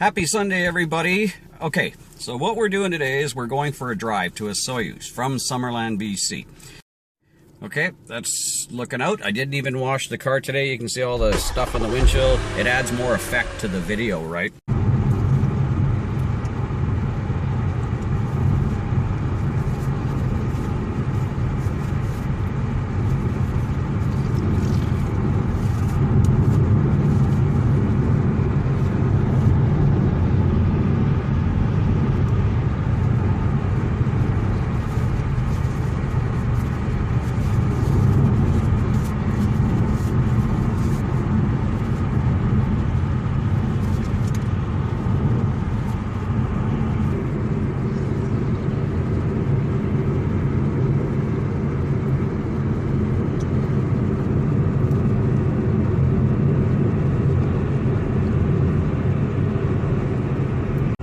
Happy Sunday, everybody. Okay, so what we're doing today is we're going for a drive to Osoyoos from Summerland, BC. Okay, that's looking out. I didn't even wash the car today. You can see all the stuff on the windshield. It adds more effect to the video, right?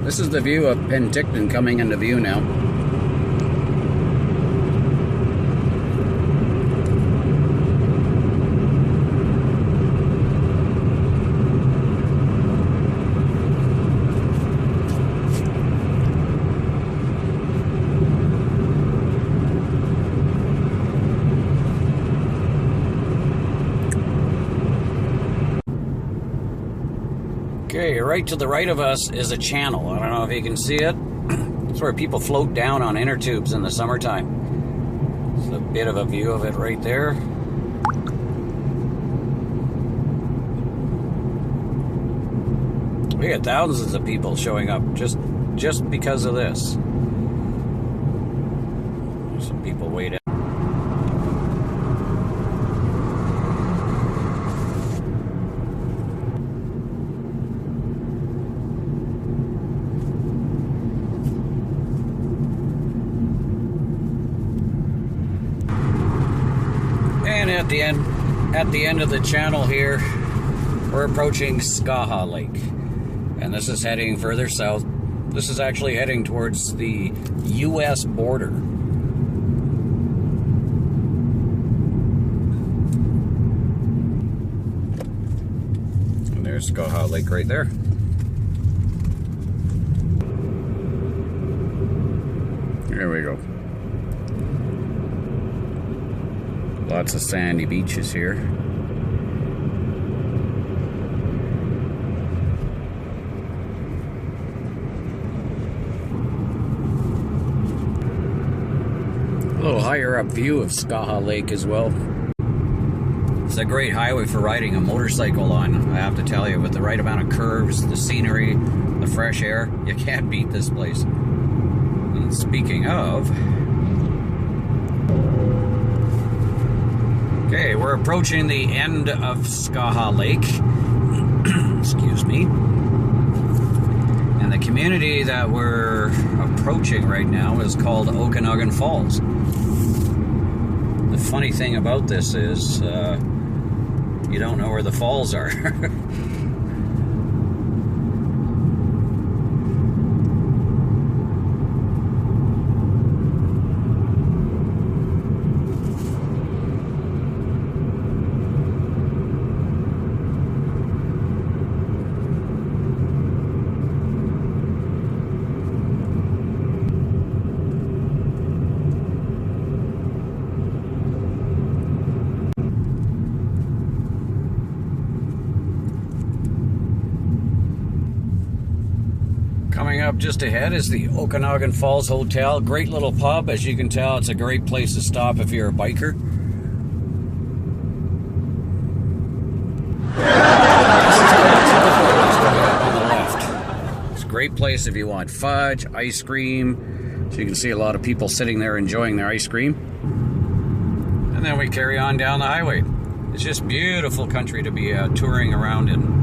This is the view of Penticton coming into view now. Okay, right to the right of us is a channel. I don't know if you can see it. It's where people float down on inner tubes in the summertime. It's a bit of a view of it right there. We got thousands of people showing up just because of this. Some people wait out. And at the end of the channel here, we're approaching Skaha Lake. And this is heading further south. This is actually heading towards the US border. And there's Skaha Lake right there. There we go. Lots of sandy beaches here. A little higher up view of Skaha Lake as well. It's a great highway for riding a motorcycle on, I have to tell you, with the right amount of curves, the scenery, the fresh air. You can't beat this place. And speaking of... Okay, we're approaching the end of Skaha Lake. Excuse me. And the community that we're approaching right now is called Okanagan Falls. The funny thing about this is you don't know where the falls are. Coming up just ahead is the Okanagan Falls Hotel. Great little pub. As you can tell, it's a great place to stop if you're a biker. On the left. It's a great place if you want fudge, ice cream. So you can see a lot of people sitting there enjoying their ice cream. And then we carry on down the highway. It's just beautiful country to be touring around in.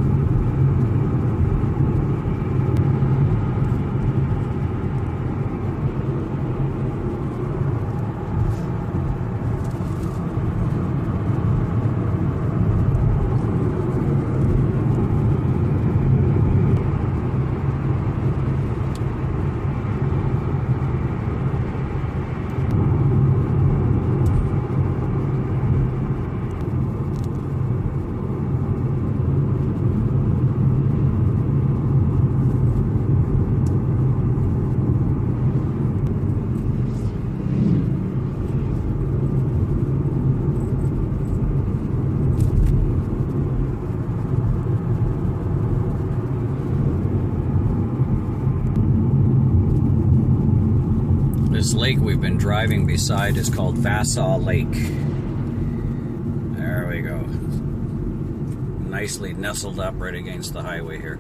This lake we've been driving beside is called Vaseux Lake. There we go. Nicely nestled up right against the highway here.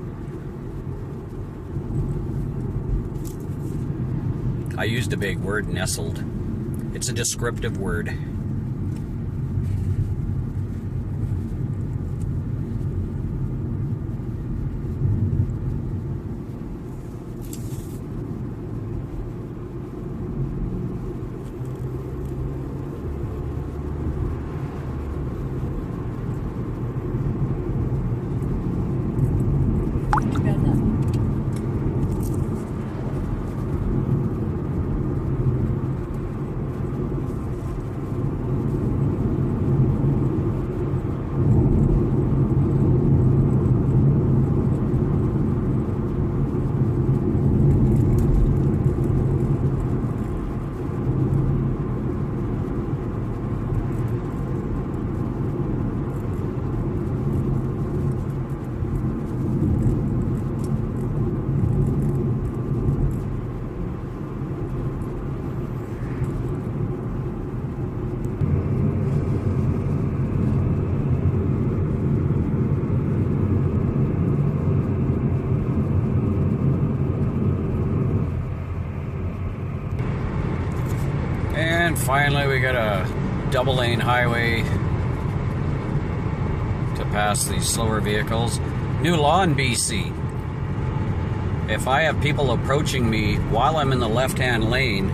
I used a big word, nestled. It's a descriptive word. And finally we got a double lane highway to pass these slower vehicles. New law in BC. If I have people approaching me while I'm in the left-hand lane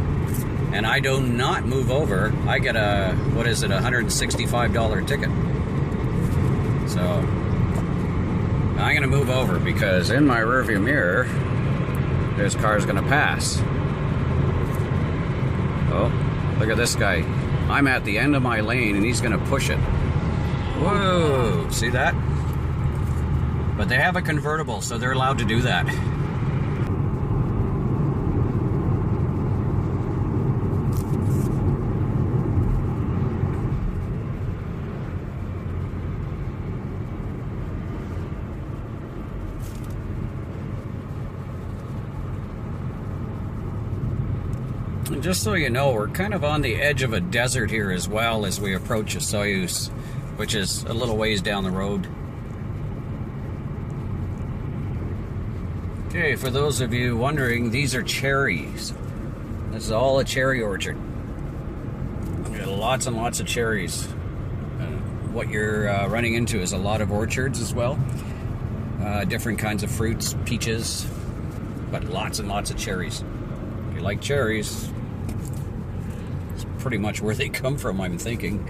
and I do not move over, I get a, what is it, $165 ticket. So I'm gonna move over because in my rearview mirror, this car's gonna pass. Oh, look at this guy. I'm at the end of my lane and he's gonna push it. Whoa, see that? But they have a convertible, so they're allowed to do that. And just so you know, we're kind of on the edge of a desert here as well as we approach Osoyoos, which is a little ways down the road. Okay, for those of you wondering, these are cherries. This is all a cherry orchard. We got lots and lots of cherries. What you're running into is a lot of orchards as well. Different kinds of fruits, peaches, but lots and lots of cherries. If you like cherries, it's pretty much where they come from, I'm thinking.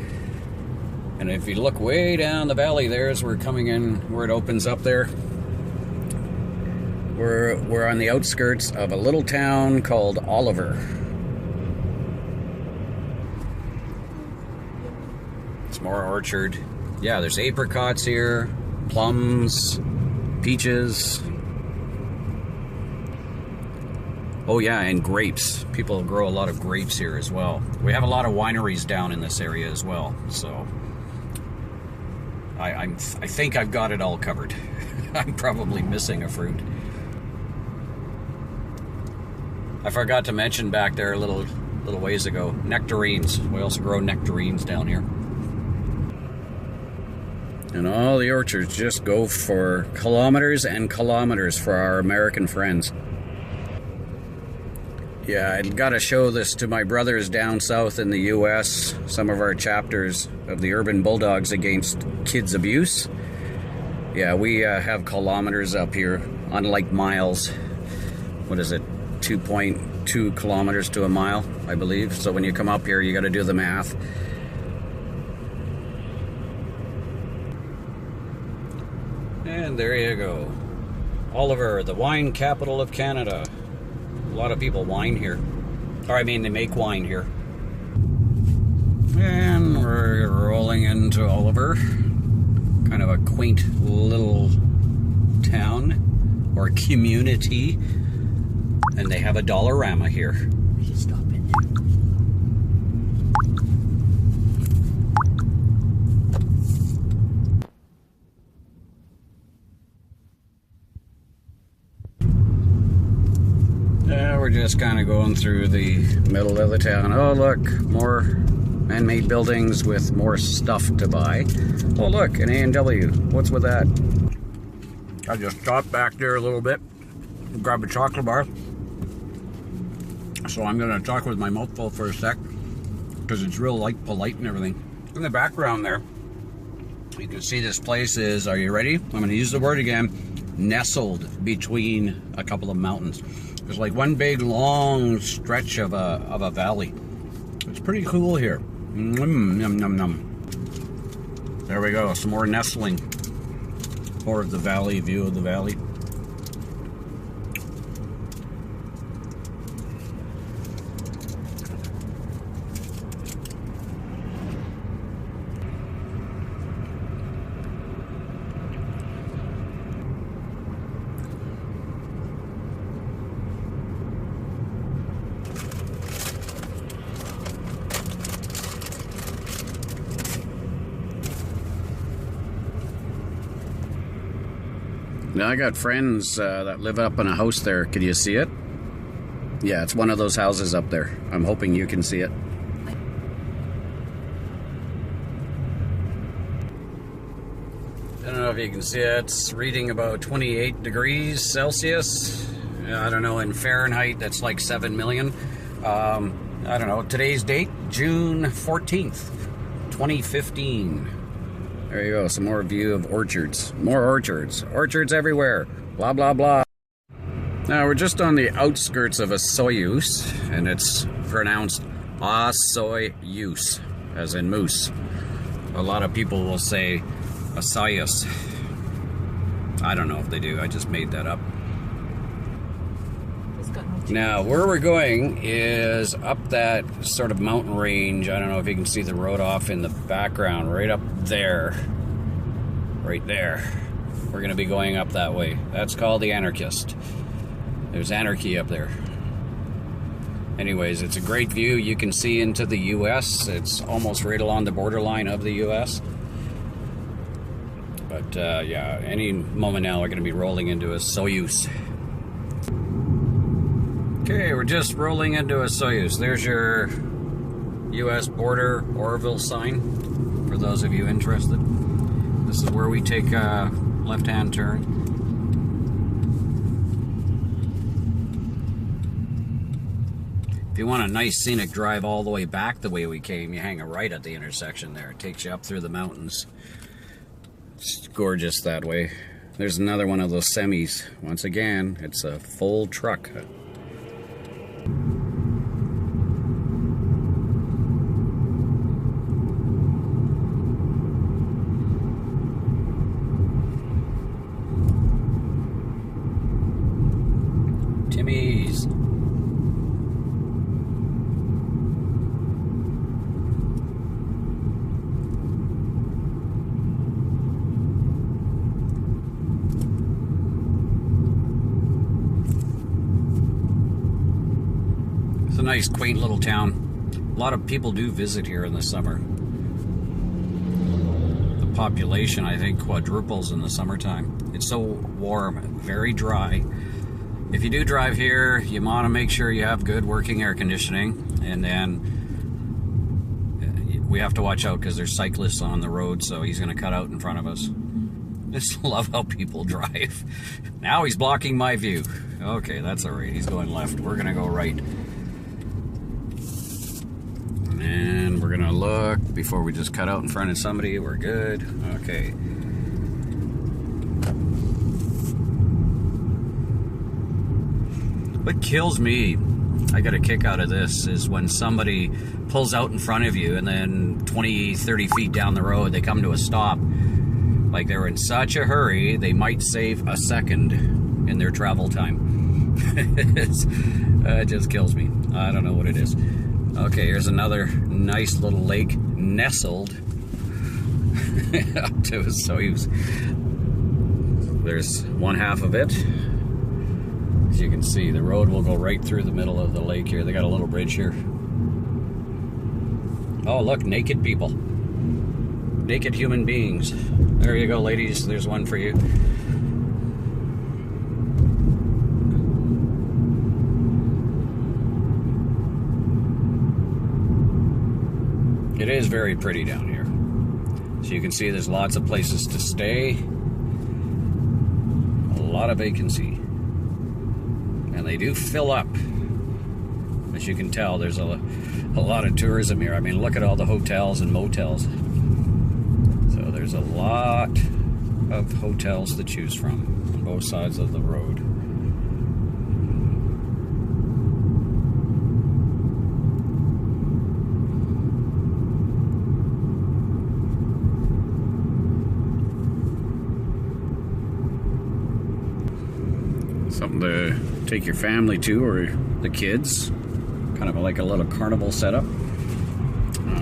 And if you look way down the valley there as we're coming in, where it opens up there, we're on the outskirts of a little town called Oliver. It's more orchard. Yeah, there's apricots here, plums, peaches. Oh yeah, and grapes. People grow a lot of grapes here as well. We have a lot of wineries down in this area as well, so I think I've got it all covered. I'm probably missing a fruit. I forgot to mention back there a little ways ago, nectarines. We also grow nectarines down here. And all the orchards just go for kilometers and kilometers for our American friends. Yeah, I gotta show this to my brothers down south in the US, some of our chapters of the Urban Bulldogs Against Kids Abuse. Yeah, we have kilometers up here, unlike miles. What is it? 2.2 kilometers to a mile, I believe. So when you come up here, you gotta do the math. And there you go. Oliver, the wine capital of Canada. A lot of people wine here. Or I mean, they make wine here. And we're rolling into Oliver. Kind of a quaint little town or community. And they have a Dollarama here. We should stop in there. we're just kind of going through the middle of the town. Oh, look, more man-made buildings with more stuff to buy. Oh, look, an A&W. What's with that? I just stopped back there a little bit, grab a chocolate bar. So I'm gonna talk with my mouth full for a sec, because it's real polite and everything. In the background there, you can see this place is, are you ready? I'm gonna use the word again, nestled between a couple of mountains. There's like one big long stretch of a valley. It's pretty cool here. Num, num, num. There we go, some more nestling. More of the valley, view of the valley. Now I got friends that live up in a house there. Can you see it? Yeah, it's one of those houses up there. I'm hoping you can see it. I don't know if you can see it. It's reading about 28 degrees Celsius. I don't know, in Fahrenheit, that's like 7 million. I don't know. Today's date, June 14th, 2015. There you go, some more view of orchards. More orchards. Orchards everywhere. Blah, blah, blah. Now, we're just on the outskirts of Osoyoos, and it's pronounced Osoyoos, as in moose. A lot of people will say Osoyoos. I don't know if they do, I just made that up. Now, where we're going is up that sort of mountain range. I don't know if you can see the road off in the background, right up there. Right there. We're going to be going up that way. That's called the Anarchist. There's anarchy up there. Anyways, it's a great view. You can see into the U.S. It's almost right along the borderline of the U.S. But, yeah, any moment now we're going to be rolling into Osoyoos. Okay, we're just rolling into Osoyoos. There's your U.S. border Oroville sign, for those of you interested. This is where we take a left-hand turn. If you want a nice scenic drive all the way back the way we came, you hang a right at the intersection there. It takes you up through the mountains. It's gorgeous that way. There's another one of those semis. Once again, it's a full truck. Timmy's. It's a nice, quaint little town. A lot of people do visit here in the summer. The population, I think, quadruples in the summertime. It's so warm, very dry. If you do drive here, you want to make sure you have good working air conditioning, and then we have to watch out because there's cyclists on the road, so he's going to cut out in front of us. Just love how people drive. Now he's blocking my view. Okay, that's all right. He's going left. We're going to go right. And we're going to look before we just cut out in front of somebody. We're good. Okay. What kills me, I got a kick out of this, is when somebody pulls out in front of you and then 20, 30 feet down the road, they come to a stop. Like they're in such a hurry, they might save a second in their travel time. It just kills me. I don't know what it is. Okay, here's another nice little lake nestled up to Osoyoos. There's one half of it. As you can see, the road will go right through the middle of the lake here. They got a little bridge here. Oh, look, naked people. Naked human beings. There you go, ladies. There's one for you. It is very pretty down here. So you can see there's lots of places to stay. A lot of vacancy. And they do fill up. As you can tell, there's a lot of tourism here. I mean, look at all the hotels and motels. So there's a lot of hotels to choose from on both sides of the road. Something to take your family to, or the kids. Kind of like a little carnival setup.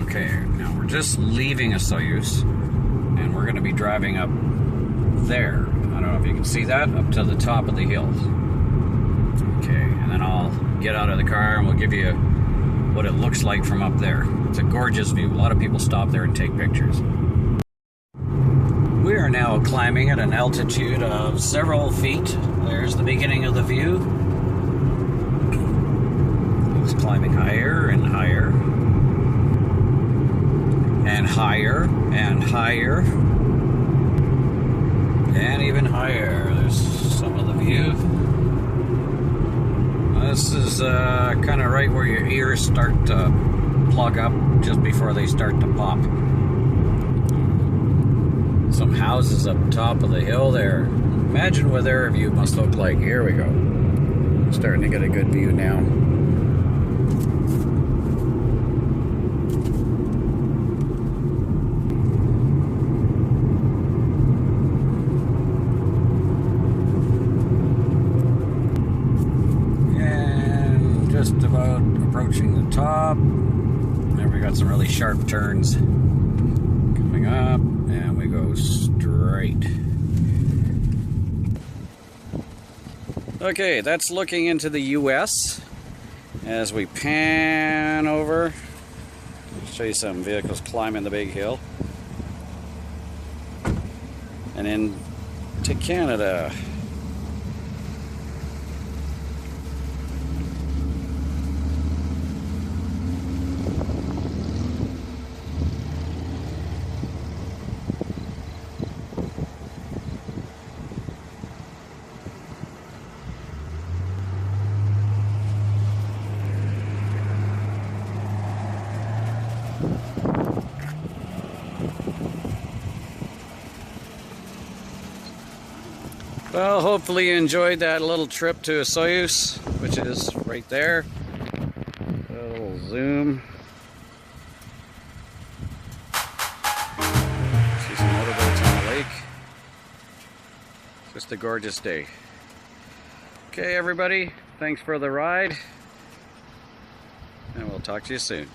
Okay, now we're just leaving Osoyoos, and we're going to be driving up there. I don't know if you can see that, up to the top of the hills. Okay, and then I'll get out of the car and we'll give you what it looks like from up there. It's a gorgeous view. A lot of people stop there and take pictures. We are now climbing at an altitude of several feet. There's the beginning of the view. It's climbing higher and higher. And higher and higher. And even higher. There's some of the view. This is kind of right where your ears start to plug up just before they start to pop. Some houses up top of the hill there. Imagine what their view must look like. Here we go. Starting to get a good view now. And just about approaching the top. There we got some really sharp turns coming up. And we go straight. Okay, that's looking into the US as we pan over. I'll show you some vehicles climbing the big hill. And then to Canada. Well, hopefully you enjoyed that little trip to Osoyoos, which is right there. A little zoom. See some motorboats on the lake. Just a gorgeous day. Okay, everybody, thanks for the ride, and we'll talk to you soon.